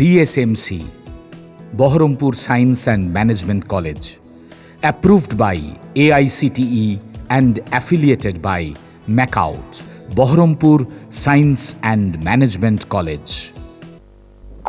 BSMC, Baharampur Science and Management College, approved by AICTE and affiliated by MAKAUT, Baharampur Science and Management College.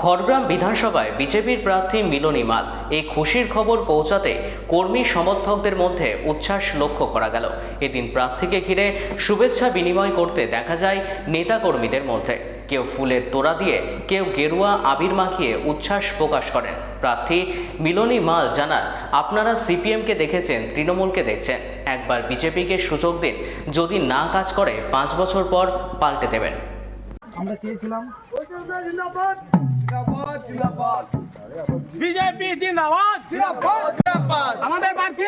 Khargram বিধানসভায় বিজেপির প্রার্থী মিলনী মাল এই খুশির খবর পৌঁছাতে কর্মী সমর্থকদের মধ্যে উচ্ছ্বাস লক্ষ্য করা গেল। এদিন প্রার্থীকে ঘিরে শুভেচ্ছা বিনিময় করতে দেখা যায় নেতাকর্মীদের মধ্যে। কেউ ফুলের তোড়া দিয়ে, কেউ গেরুয়া আবির মাখিয়ে উচ্ছ্বাস প্রকাশ করেন। প্রার্থী মিলনী মাল জানান, আপনারা সিপিএমকে দেখেছেন, তৃণমূলকে দেখছেন, একবার বিজেপিকে সুযোগ দিন, যদি না কাজ করে 5 বছর পর পাল্টে দেবেন। আমরা চেয়েছিলাম বিজেপি জিন্দাবাদ, আমাদের প্রার্থী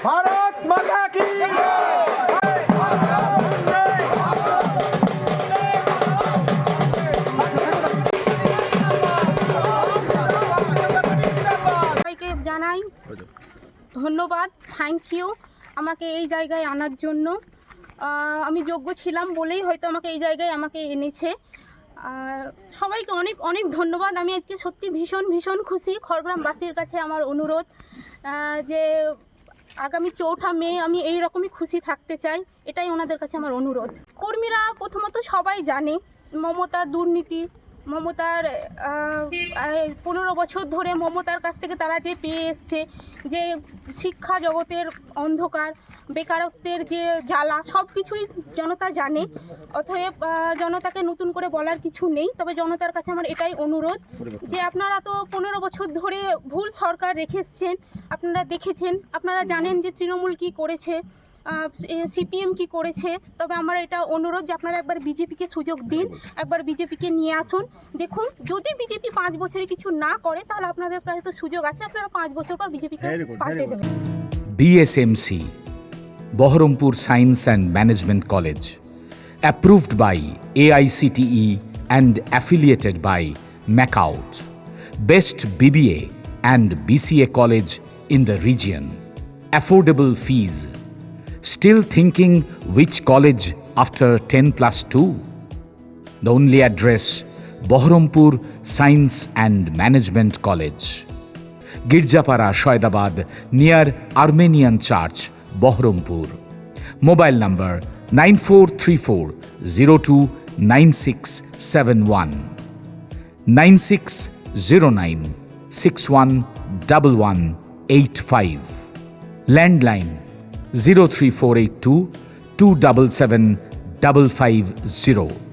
ভারত মাতা কি সবাইকে জানাই ধন্যবাদ, থ্যাংক ইউ আমাকে এই জায়গায় আনার জন্য। আমি যোগ্য ছিলাম বলেই হয়তো আমাকে এই জায়গায় এনেছে। আর সবাইকে অনেক অনেক ধন্যবাদ। আমি আজকে সত্যি ভীষণ ভীষণ খুশি। খড়গ্রামবাসীর কাছে আমার অনুরোধ যে আগামী 4 মে আমি এই রকমই খুশি থাকতে চাই, এটাই ওনাদের কাছে আমার অনুরোধ। কর্মীরা প্রথমত সবাই জানে মমতার দুর্নীতি, মমতার 15 বছর ধরে মমতার কাছ থেকে তারা যে পেয়ে এসছে, যে শিক্ষা জগতের অন্ধকার, বেকারত্বের যে জ্বালা, সব কিছুই জনতা জানে। অতএব জনতাকে নতুন করে বলার কিছু নেই। তবে জনতার কাছে আমার এটাই অনুরোধ যে আপনারা তো 15 বছর ধরে ভুল সরকার রেখে এসছেন, আপনারা দেখেছেন, আপনারা জানেন যে তৃণমূল কী করেছে, সিপিএম কি করেছে। তবে আমার এটা অনুরোধ যে আপনারা একবার বিজেপিকে সুযোগ দিন, একবার বিজেপিকে নিয়ে আসুন। দেখুন, যদি বিজেপি 5 বছরে কিছু না করে তাহলে আপনাদের কাছে তো সুযোগ আছে, আপনারা 5 বছর পর বিজেপিকে পাল্টে দেবেন। BSMC, Baharampur Science and Management College, approved by AICTE and affiliated by MAKAUT, best BBA and BCA college in the region, affordable fees. Still thinking which college after 10+2? The only address, Baharampur Science and Management College, Girjapara, Shoydabad, near Armenian Church, Baharampur. Mobile number 9434029671, 9609611185. Landline 03482 277 550.